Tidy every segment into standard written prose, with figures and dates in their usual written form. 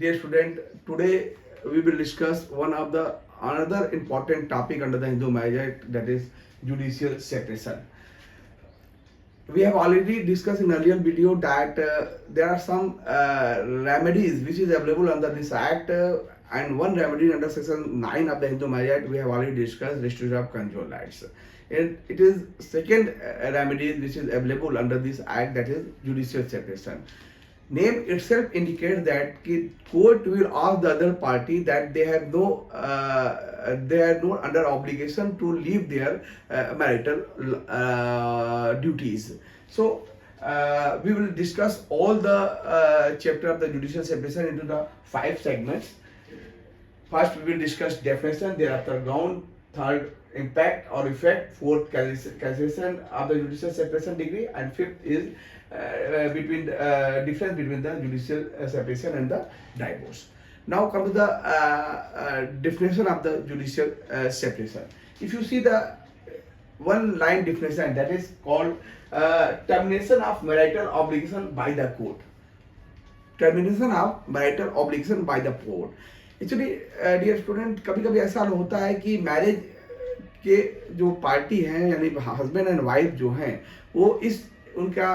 Dear student, today we will discuss one of the another important topic under the Hindu Marriage Act, that is judicial separation. We have already discussed in earlier video that there are some remedies which is available under this act, and one remedy under section 9 of the Hindu Marriage Act we have already discussed, restitution of conjugal rights. And it is second remedy which is available under this act, that is judicial separation. Name itself indicates that the court will ask the other party that they are no under obligation to leave their marital duties. So we will discuss all the chapter of the judicial separation into the 5 segments. First we will discuss definition, thereafter ground, third impact or effect, fourth causation of the judicial separation degree, and fifth is difference between the judicial separation and the divorce. Now come to the definition of the judicial separation. If you see the one line definition, that is called termination of marital obligation by the court. Termination of marital obligation by the court. Actually dear student, कभी कभी ऐसा होता है कि marriage के जो party हैं यानी हस्बैंड एंड वाइफ जो हैं वो इस उनका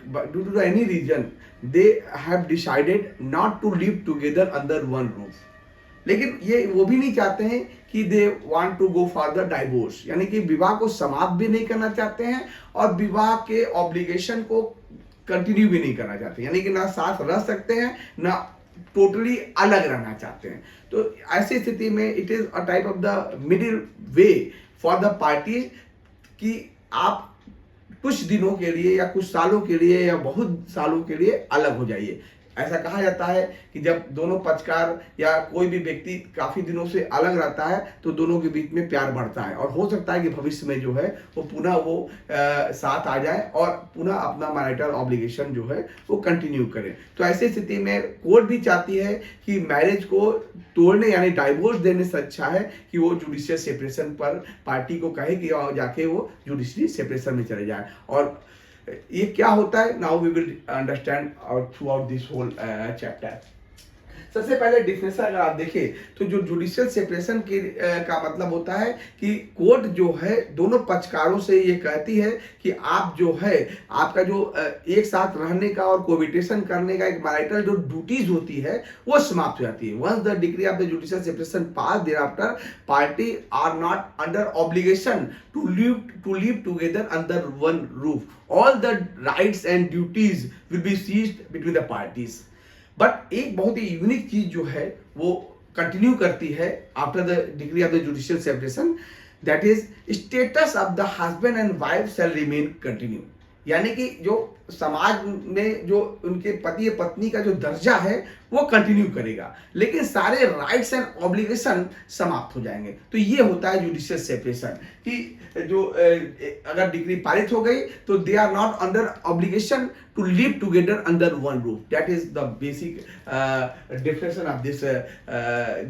due to the any reason they have decided not to live together under one roof. लेकिन ये वो भी नहीं चाहते हैं कि they want to go for the divorce, यानी कि विवाह को समाप्त भी नहीं करना चाहते हैं और विवाह के ऑब्लिगेशन को कंटिन्यू भी नहीं करना चाहते, यानी कि ना साथ रह सकते हैं ना टोटली अलग रहना चाहते हैं. तो ऐसी स्थिति में it is a type of the middle way for the party कि आप कुछ दिनों के लिए या कुछ सालों के लिए या बहुत सालों के लिए अलग हो जाइए. ऐसा कहा जाता है कि जब दोनों पक्षकार या कोई भी व्यक्ति काफी दिनों से अलग रहता है तो दोनों के बीच में प्यार बढ़ता है और हो सकता है कि भविष्य में जो है वो पुनः वो साथ आ जाए और पुनः अपना मैरिटल ऑब्लिगेशन जो है वो कंटिन्यू करें. तो ऐसी स्थिति में कोर्ट भी चाहती है कि मैरिज को तोड़ने यानी डाइवोर्स देने से अच्छा है कि वो जुडिशियल सेपरेशन पर पार्टी को कहे कि जाके वो जुडिशियल सेपरेशन में चले जाए. और ये क्या होता है, now we will understand throughout this whole chapter. सबसे पहले डिफिनेशन अगर आप देखें तो जो जुडिशियल सेपरेशन के का मतलब होता है कि कोर्ट जो है दोनों पक्षकारों से ये कहती है कि आप जो है आपका जो एक साथ रहने का और कोविटेशन करने का एक मैरिटल जो ड्यूटीज होती है वो समाप्त हो जाती है. Once the degree of the judicial separation pass, thereafter party are not under obligation to live together under one roof. All the rights and duties will be ceased between the parties. But एक बहुत ही unique चीज जो है वो continue करती है after the degree of the judicial separation, that is status of the husband and wife shall remain continue. यानी कि जो समाज में जो उनके पति या पत्नी का जो दर्जा है वो कंटिन्यू करेगा, लेकिन सारे राइट्स एंड ऑब्लिगेशन समाप्त हो जाएंगे. तो ये होता है जुडिशियल सेपरेशन कि जो अगर डिग्री पारित हो गई तो they are not under obligation to live together under one roof. That is the basic definition of this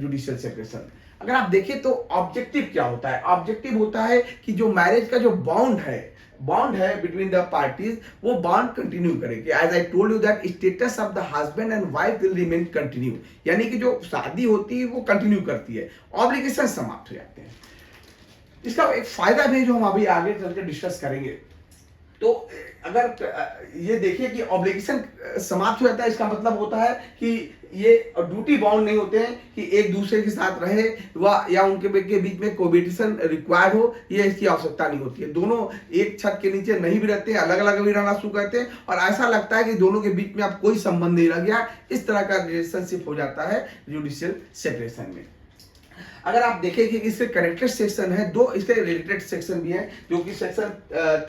judicial separation. अगर आप देखें तो ऑब्जेक्टिव क्या होता है, ऑब्जेक्टिव होता है कि जो मैरिज का जो बॉन्ड है बिटवीन द पार्टीज वो बॉन्ड कंटिन्यू करेगी. As I told you that status of the husband and wife will remain continue, यानी कि जो शादी होती है वो कंटिन्यू करती है, ऑब्लिगेशन समाप्त हो जाते हैं. इसका एक फायदा भी जो हम अभी आगे चलकर डिस्कस करेंगे. तो अगर ये देखिए कि ऑब्लिगेशन समाप्त हो जाता है, इसका मतलब होता है कि ये ड्यूटी बाउंड नहीं होते हैं कि एक दूसरे के साथ रहे या उनके बीच में कोबिटेशन रिक्वायर्ड हो, ये इसकी आवश्यकता नहीं होती है. दोनों एक छत के नीचे नहीं भी रहते हैं, अलग अलग भी रहना शुरू करते हैं और ऐसा लगता है कि दोनों के बीच में अब कोई संबंध नहीं रह गया. इस तरह का रिलेशनशिप हो जाता है जुडिशियल सेपरेशन में. अगर आप देखें कि इससे कनेक्टेड सेक्शन है, दो इसके रिलेटेड सेक्शन भी हैं जो कि section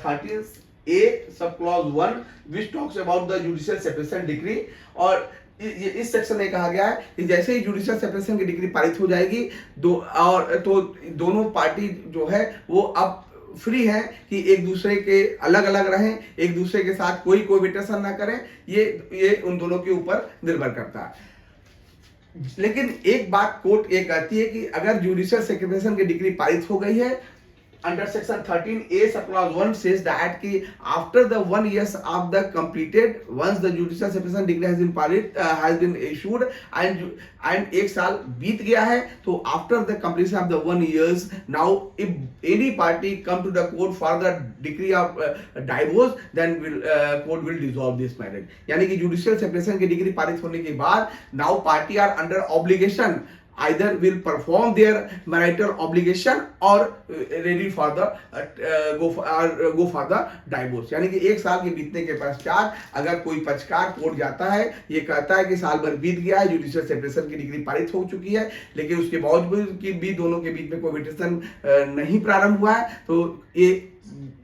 13A sub clause 1 which talks about the judicial separation degree. और इस सेक्शन में कहा गया है कि जैसे ही जुडिशियल सेपरेशन की डिग्री पारित हो जाएगी तो दोनों पार्टी जो है वो अब फ्री है कि एक दूसरे के अलग अलग रहें, एक दूसरे के साथ कोई कोविटेशन ना करें. ये उन दोनों के ऊपर निर्भर करता है. लेकिन एक बात कोर्ट ये कहती है कि अगर जुडिशियल सेपरेशन की डिग्री पारित हो गई है under section 13A sub clause 1 says that कि after the 1 years of the completed, once the judicial separation degree has been issued and एक साल बीत गया है, तो after the completion of the 1 years, now if any party come to the court for the decree of divorce, then court will dissolve this marriage. यानी कि judicial separation की degree पारित होने के बाद now party are under obligation, either will perform their marital obligation or ready for the go for the divorce. यानी कि एक साल के बीतने के पश्चात अगर कोई पक्षकार कोर्ट जाता है, ये कहता है कि साल भर बीत गया है, जुडिशियल सेपरेशन की डिग्री पारित हो चुकी है, लेकिन उसके बावजूद कि भी दोनों के बीच में कोहेबिटेशन नहीं प्रारंभ हुआ है, तो ये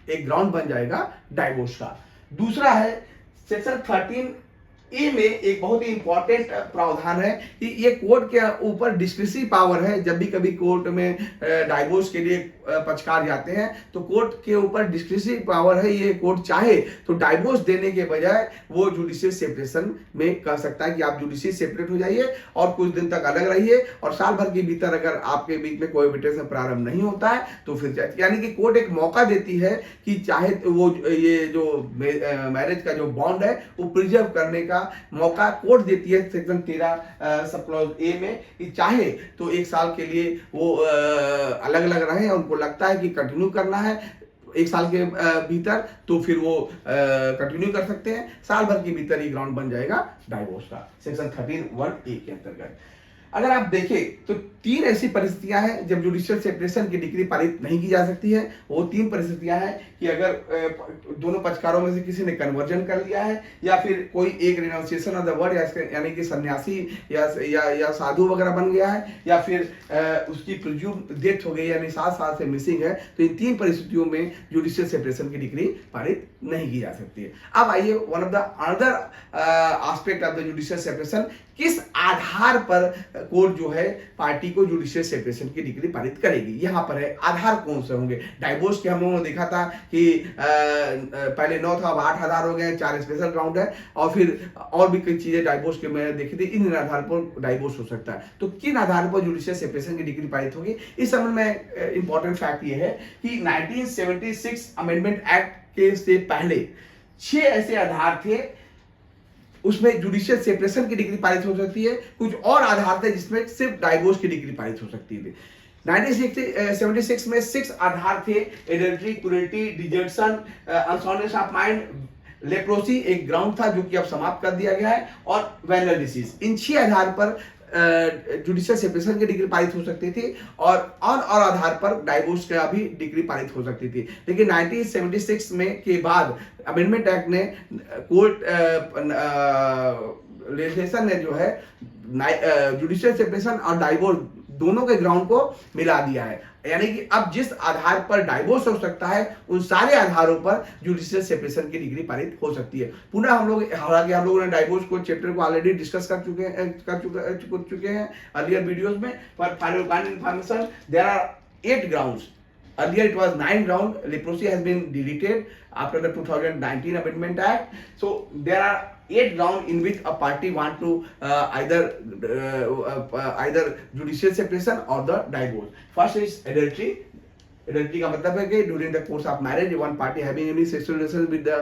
एक ग्राउंड बन जाएगा डाइवोर्स का। दूसरा है सेक्शन 13A में एक बहुत ही इंपॉर्टेंट प्रावधान है कि ये कोर्ट के ऊपर डिस्क्रिशनरी पावर है। जब भी कभी कोर्ट में डाइवोर्स के लिए पक्षकार जाते हैं तो कोर्ट के ऊपर डिस्क्रिशनरी पावर है। ये कोर्ट चाहे तो डाइवोर्स देने के बजाय वो जुडिशियल सेपरेशन में कह सकता है कि आप जुडिशियल सेपरेट हो जाइए और कुछ दिन तक अलग रहिए, और साल भर के भीतर अगर आपके बीच में कोहेबिटेशन प्रारंभ नहीं होता है तो फिर यानी कि कोर्ट एक मौका देती है कि चाहे तो वो ये जो मैरिज का जो बॉन्ड है वो प्रिजर्व करने का मौका कोर्ट देती है सेक्शन 13 सब क्लॉज ए में, कि चाहे तो एक साल के लिए वो अलग अलग रहे और उनको लगता है कि कंटिन्यू करना है एक साल के भीतर, तो फिर वो कंटिन्यू कर सकते हैं। साल भर के भीतर ये ग्राउंड बन जाएगा डाइवोर्स का सेक्शन 13(1)(a) के अंतर्गत। अगर आप देखें तो 3 ऐसी परिस्थितियां हैं जब जुडिशियल सेपरेशन की डिग्री पारित नहीं की जा सकती है। वो 3 परिस्थितियां हैं कि अगर दोनों पक्षकारों में से किसी ने कन्वर्जन कर लिया है, या फिर कोई एक रिनाउंसिएशन ऑफ द वर्ड यानी कि सन्यासी या साधु वगैरह बन गया है, या फिर उसकी प्रिज्यूम डेथ हो गई यानी 7 साल से मिसिंग है। तो इन 3 परिस्थितियों में जुडिशियल सेपरेशन की डिग्री पारित नहीं की जा सकती है। अब आइए one of the another aspect of the judicial separation, किस आधार पर कोर्ट जो है पार्टी को जुडिशियल सेपरेशन की डिग्री पारित करेगी। यहां पर है आधार कौन से होंगे। डाइवोर्स के हम लोगों ने देखा था कि पहले 9 था, अब 8 आधार हो गए, 4 स्पेशल ग्राउंड है, और फिर और भी कई चीजें डाइवोर्स के मैंने देखी थी। इन आधार पर डाइवोर्स हो सकता है। तो किन आधार पर जुडिशियल सेपरेशन की डिग्री पारित होगी, इस संबंध में इंपॉर्टेंट फैक्ट ये है कि 1976 अमेंडमेंट एक्ट के से पहले 6 ऐसे आधार थे उसमें जुडिशियल सेपरेशन की डिग्री पारित हो सकती है। कुछ और आधार थे जिसमें सिर्फ डाइवोर्स की डिग्री पारित हो सकती थी। 1976 में 6 आधार थे। Adultery, cruelty, desertion, unsoundness of mind, leprosy एक ग्राउंड था जो कि अब समाप्त कर दिया गया है, और वेनल डिसीज। इन 6 आधार पर जुडिशियल सेपरेशन की डिग्री पारित हो सकती थी, और आधार पर डाइवोर्स का भी डिग्री पारित हो सकती थी। लेकिन 1976 में के बाद अमेंडमेंट एक्ट ने कोर्ट लेजिस्लेशन ने जो है जुडिशियल सेपरेशन और डाइवोर्स दोनों के ग्राउंड को मिला दिया है। यानी कि अब जिस आधार पर डाइवोर्स हो सकता है उन सारे आधारों पर जुडिशियल सेपरेशन की डिग्री पारित हो सकती है। पुनः हालांकि हम लोगों ने डाइवोर्स को चैप्टर को ऑलरेडी डिस्कस कर चुके हैं अर्लियर वीडियोस में, पर final kind information there are 8 grounds. Earlier it was 9 ground. Leprosy has been deleted after the 2019 Amendment Act. So there are 8 ground in which a party want to either judicial separation or the divorce. First is adultery. Adultery का मतलब है कि during the course of marriage, one party having any sexual relations with the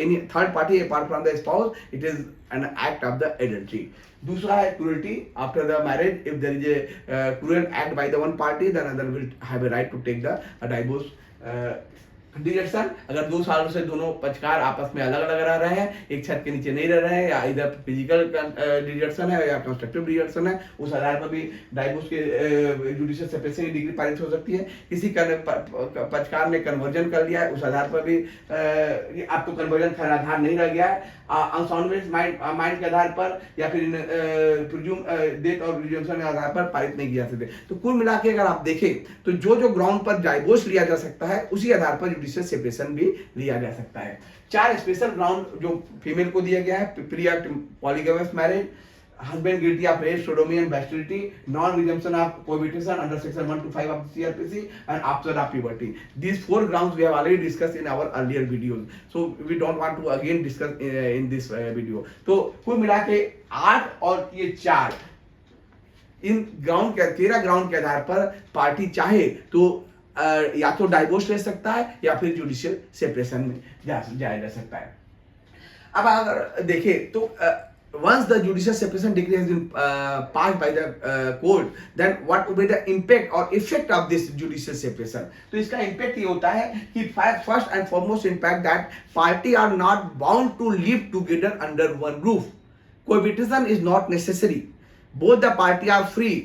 any third party apart from the spouse, it is an act of the adultery. दूसरा है cruelty. After the marriage, if there is a cruel act by the one party, then another will have a right to take the divorce. Desertion, अगर 2 सालों से दोनों पक्षकार आपस में अलग अलग रह रहे हैं, एक छत के नीचे नहीं रह रहे हैं, या इधर फिजिकल डिजर्शन है या कंस्ट्रक्टिव डिजर्शन है, उस आधार पर भी डाइवोर्स के जुडिशियल सेपरेशन की डिग्री पारित हो सकती है। किसी पक्षकार ने कन्वर्जन कर लिया है, उस आधार पर भी अब तो कन्वर्जन का आधार नहीं रह गया है, अनसाउंडनेस माइंड के आधार पर या फिर प्रिज्यूम डेथ और रिजम्पशन के आधार पर पारित नहीं किया जा सकते। तो कुल मिला के अगर आप देखें तो जो ग्राउंड पर डाइवोर्स लिया जा सकता है उसी आधार पर जुडिशियल सेपरेशन भी लिया जा सकता है। 4 स्पेशल ग्राउंड जो फीमेल को दिया गया है: pre polygamous marriage, husband guilty of rape, sodomy and bestiality, non-resumption of cohabitation under section 1 to 5 of the CRPC, and absence of puberty. These 4 grounds we have already discussed in our earlier videos, so we don't want to again discuss in this video. तो कुल मिला के 8 और ये 4 in ground के 13 ground के आधार पर party चाहे तो या तो डाइवोर्स ले सकता है या फिर जुडिशियल सेपरेशन में जाया जा सकता है। अब अगर देखें तो once the judicial separation decree has been passed by the court, then what will be the impact or effect of this judicial separation? तो इसका impact ये होता है कि first and foremost impact that party are not bound to live together under one roof. Cohabitation is not necessary. Both the party are free.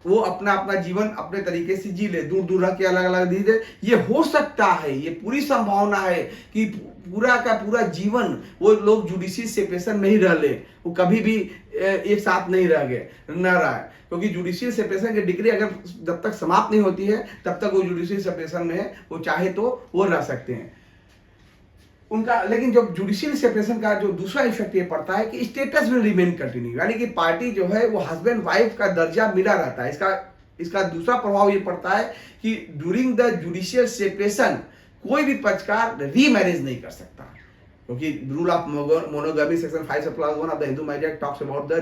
वो अपना अपना जीवन अपने तरीके से जी ले, दूर दूर रह के अलग अलग दी दे। ये हो सकता है, ये पूरी संभावना है कि पूरा का पूरा जीवन वो लोग जुडिशियल सेपरेशन में ही रह ले, वो कभी भी एक साथ नहीं रह गए न रहा है, क्योंकि जुडिशियल सेपरेशन की डिग्री अगर जब तक समाप्त नहीं होती है तब तक वो जुडिशियल सेपरेशन में है, वो चाहे तो वो रह सकते हैं उनका। लेकिन जब जुडिशियल सेपरेशन का जो दूसरा इफेक्ट ये पड़ता है कि स्टेटस विल रिमेन कंटिन्यू, यानी कि पार्टी जो है वो हस्बैंड वाइफ का दर्जा मिला रहता है। इसका दूसरा प्रभाव ये पड़ता है कि ड्यूरिंग द जुडिशियल सेपरेशन कोई भी पक्षकार रीमैरिज नहीं कर सकता, क्योंकि rule of monogamy section 5(1) of the Hindu marriage act talks about the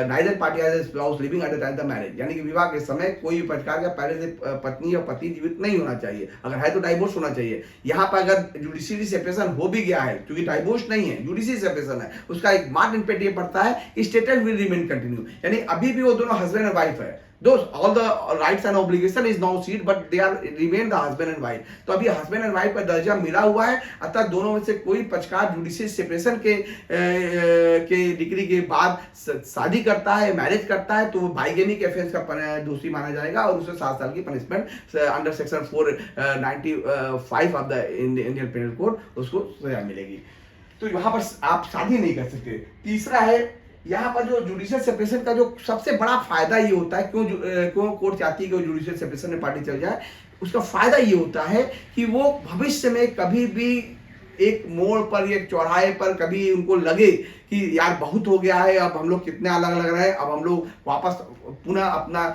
neither party has a spouse living at the time of the marriage, यानी कि विवाह के समय कोई भी पक्षकार का पहले से पत्नी या पति जीवित नहीं होना चाहिए, अगर है तो डाइवोर्स होना चाहिए। यहाँ पर अगर जुडिशियल सेपरेशन हो भी गया है, क्योंकि डाइवोर्स नहीं है, जुडिशियल सेपरेशन है, उसका एक मार्क्ड इम्पैक्ट ये पड़ता है कि स्टेटस विल रिमेन कंटिन्यू, यानी अभी भी वो दोनों हस्बैंड एंड वाइफ है। Those all the rights and obligation is now ceded, but they are remain the husband and wife. तो अभी husband and wife का दर्जा मिला हुआ है, अतः दोनों में से कोई पक्षकार जुडिशियल सेपरेशन के डिग्री के बाद शादी करता है, मैरिज करता है, तो वो बाइगेमी के ऑफेंस का दोषी माना जाएगा और उसे 7 साल की punishment under section 495 of the Indian penal code उसको सजा मिलेगी। तो यहाँ पर आप शादी नहीं कर सकते। तीसरा है यहाँ पर जो जुडिशियल सेपरेशन का जो सबसे बड़ा फायदा ये होता है, क्यों कोर्ट चाहती है कि जुडिशियल सेपरेशन में पार्टी चल जाए, उसका फायदा ये होता है कि वो भविष्य में कभी भी एक मोड़ पर, एक चौराहे पर कभी उनको लगे कि यार बहुत हो गया है, अब हम लोग कितने अलग अलग रहे, अब हम लोग वापस पुनः अपना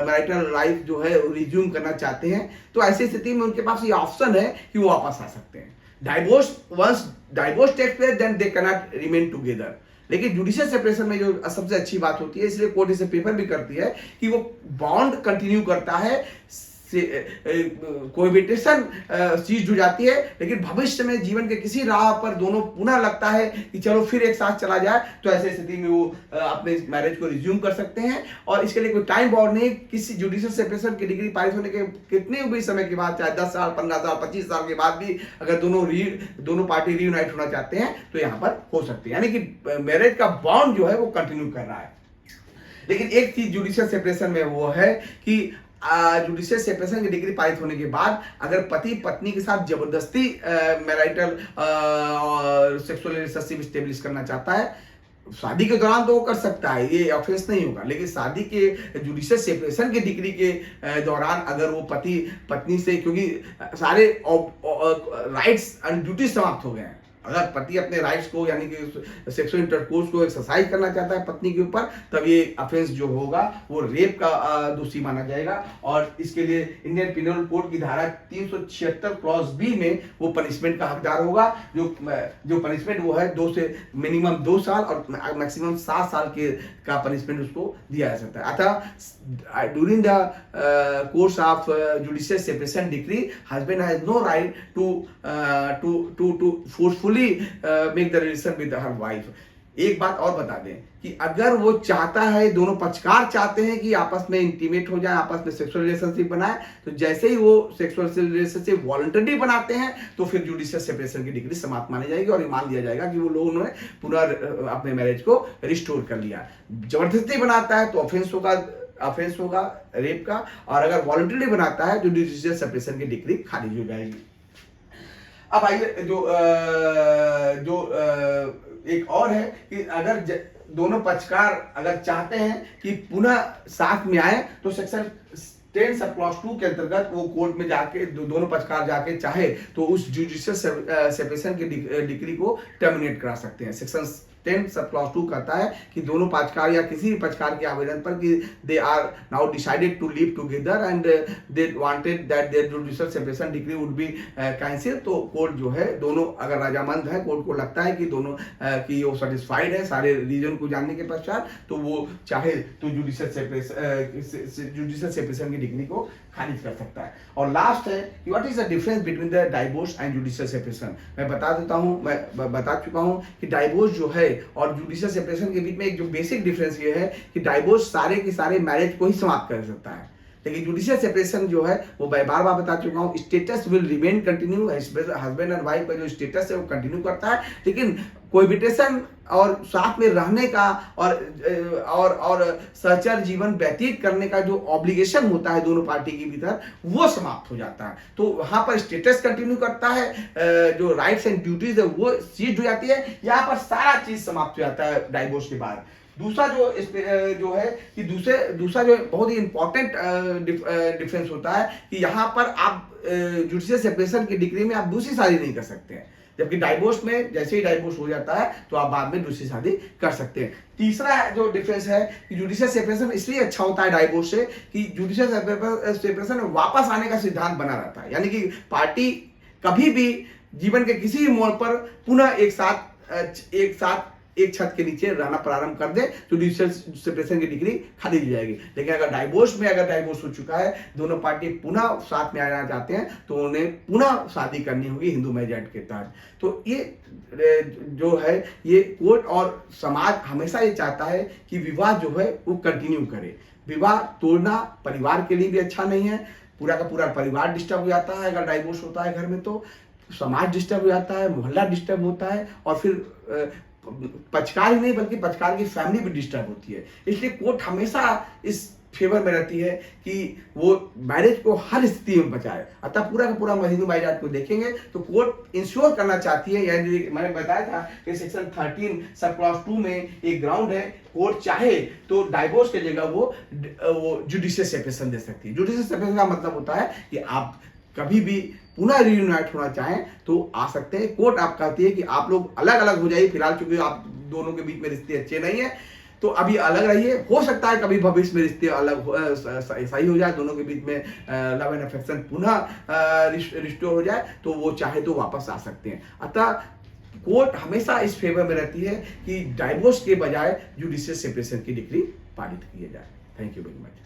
मैरिटल लाइफ जो है रिज्यूम करना चाहते हैं, तो ऐसी स्थिति में उनके पास ये ऑप्शन है कि वो वापस आ सकते हैं। Once divorce takes place then they can not remain together. लेकिन जुडिशियल सेपरेशन में जो सबसे अच्छी बात होती है, इसलिए कोर्ट इसे प्रेफर भी करती है कि वो बॉन्ड कंटिन्यू करता है, कोहैबिटेशन चीज हो जाती है, लेकिन भविष्य में जीवन के किसी राह पर दोनों पुनः लगता है कि चलो फिर एक साथ चला जाए, तो ऐसे स्थिति में वो अपने मैरिज को रिज्यूम कर सकते हैं। और इसके लिए कोई टाइम बाउंड नहीं, किसी जुडिशियल सेपरेशन की डिग्री पारित होने के कितने भी समय के बाद, चाहे 10 साल 15 साल 25 साल के बाद भी अगर दोनों पार्टी रीयूनाइट होना चाहते हैं तो यहाँ पर हो सकते हैं, यानी कि मैरिज का बॉन्ड जो है वो कंटिन्यू कर रहा है। लेकिन एक चीज जुडिशियल सेपरेशन में वो है कि जुडिशियल सेपरेशन की डिग्री पारित होने के बाद अगर पति पत्नी के साथ जबरदस्ती मैरिटल सेक्सुअल रिलेशनशिप स्टेब्लिश करना चाहता है, शादी के दौरान तो वो कर सकता है, ये ऑफेंस नहीं होगा। लेकिन शादी के जुडिशियल सेपरेशन की डिग्री के दौरान अगर वो पति पत्नी से, क्योंकि सारे राइट्स एंड ड्यूटी समाप्त हो गए हैं, अगर पति अपने राइट्स को यानी कि सेक्सुअल इंटरकोर्स को एक्सरसाइज करना चाहता है पत्नी के ऊपर, तब ये ऑफेंस जो होगा वो रेप का दोषी माना जाएगा। और इसके लिए इंडियन पिनल कोड की धारा 376 क्लॉज बी में वो पनिशमेंट का हकदार होगा, जो पनिशमेंट वो है 2 से मिनिमम 2 साल और मैक्सिमम 7 साल का पनिशमेंट उसको दिया जा सकता है। अतः during the course of judicial separation decree husband has no right to forcefully make the relation with her wife. एक बात और बता दें कि अगर वो चाहता है, दोनों पक्षकार चाहते हैं कि आपस में इंटीमेट हो जाए, आपस में सेक्सुअल रिलेशनशिप बनाए, तो जैसे ही वो सेक्सुअल रिलेशनशिप वॉलंटरी बनाते हैं तो फिर जुडिशियल सेपरेशन की डिग्री समाप्त मानी जाएगी और ये मान लिया जाएगा कि वो लोगों ने पुनः अपने मैरिज को रिस्टोर कर लिया। जबरदस्ती बनाता है तो ऑफेंस होगा रेप का, और अगर वॉलंटरी बनाता है तो जुडिशियल सेपरेशन की डिग्री खारिज हो जाएगी। अब आइए जो एक और है कि अगर दोनों पक्षकार अगर चाहते हैं कि पुनः साथ में आए तो सेक्शन 10 सब क्लॉज 2 के अंतर्गत वो कोर्ट में जाके दोनों पक्षकार जाके चाहे तो उस जुडिशियल सेपरेशन की डिग्री को टर्मिनेट करा सकते हैं। सेक्शन 10 सब क्लॉज 2 कहता है कि दोनों पक्षकार या किसी भी पक्षकार के आवेदन पर कि they are now decided to live together and they wanted that their judicial separation decree would be cancel, तो कोर्ट जो है दोनों अगर रजामंद है, कोर्ट को लगता है कि दोनों कि वो सेटिस्फाइड है सारे रीजन को जानने के पश्चात, तो वो चाहे तो जुडिशियल सेपरेशन की डिग्री को खारिज कर सकता है। और लास्ट है कि what is the difference between the divorce and judicial separation. मैं बता चुका हूं कि डाइवोर्स जो है और जुडिशियल सेपरेशन के बीच में एक जो बेसिक डिफरेंस ये है कि डाइवोर्स सारे के सारे मैरिज को ही समाप्त कर सकता है, लेकिन जुडिशियल सेपरेशन जो है वो बार बार बता चुका हूं, status will remain continue, husband and wife का जो स्टेटस है वो कंटिन्यू करता है, लेकिन कोएबिटेशन और साथ में रहने का और सहचर जीवन व्यतीत करने का जो ऑब्लिगेशन होता है दोनों पार्टी के भीतर वो समाप्त हो जाता है। तो वहां पर स्टेटस कंटिन्यू करता है, जो राइट्स एंड ड्यूटीज है वो सीज हो जाती है, यहाँ पर सारा चीज समाप्त हो जाता है डाइवोर्स के बाद। दूसरा जो है कि दूसरा जो बहुत ही इंपॉर्टेंट डिफरेंस होता है कि यहाँ पर आप जुडिशियल सेपरेशन की डिग्री में आप दूसरी शादी नहीं कर सकते हैं, जबकि डाइवोर्स में जैसे ही डाइवोर्स हो जाता है तो आप बाद में दूसरी शादी कर सकते हैं। तीसरा जो डिफरेंस है कि जुडिशियल सेपरेशन इसलिए अच्छा होता है डाइवोर्स से कि जुडिशियल सेपरेशन में वापस आने का सिद्धांत बना रहता है, यानी कि पार्टी कभी भी जीवन के किसी भी मोड़ पर पुनः एक साथ एक छत के नीचे रहना प्रारंभ कर दे तो जुडिशियल सेपरेशन की डिग्री खारिज हो जाएगी। लेकिन अगर डाइवोर्स हो चुका है, दोनों पार्टी पुनः साथ में आना चाहते हैं तो उन्हें पुनः शादी करनी होगी हिंदू मैरिज एक्ट के तहत। तो ये जो है ये कोर्ट और समाज हमेशा ये चाहता है कि विवाह जो है वो कंटिन्यू करे। विवाह तोड़ना परिवार के लिए भी अच्छा नहीं है, पूरा का पूरा परिवार डिस्टर्ब हो जाता है अगर डाइवोर्स होता है घर में, तो समाज डिस्टर्ब हो जाता है, मोहल्ला डिस्टर्ब होता है और फिर पक्षकार ही नहीं बल्कि पक्षकार की फैमिली भी डिस्टर्ब होती है। इसलिए कोर्ट हमेशा इस फेवर में रहती है कि वो मैरिज को हर स्थिति में बचाए। अतः पूरा का पूरा हिंदू मैरिज एक्ट को देखेंगे तो कोर्ट इंश्योर करना चाहती है, यानी मैंने बताया था कि सेक्शन 13 सब क्लॉज 2 में एक ग्राउंड है, कोर्ट चाहे तो डाइवोर्स के जगह वो जुडिशियल सेपरेशन दे सकती है। जुडिशियल सेपरेशन का मतलब होता है कि आप कभी भी पुनः रियूनाइट होना चाहें तो आ सकते हैं। कोर्ट आप कहती है कि आप लोग अलग अलग हो जाइए, फिलहाल चूंकि आप दोनों के बीच में रिश्ते अच्छे नहीं है तो अभी अलग रहिए, हो सकता है कभी भविष्य में रिश्ते अलग सही हो जाए, दोनों के बीच में लव एंड अफेक्शन पुनः रिस्टोर हो जाए तो वो चाहे तो वापस आ सकते हैं। अतः कोर्ट हमेशा इस फेवर में रहती है कि डाइवोर्स के बजाय जुडिशियल सेपरेशन की डिग्री पारित किए जाए। Thank you very much.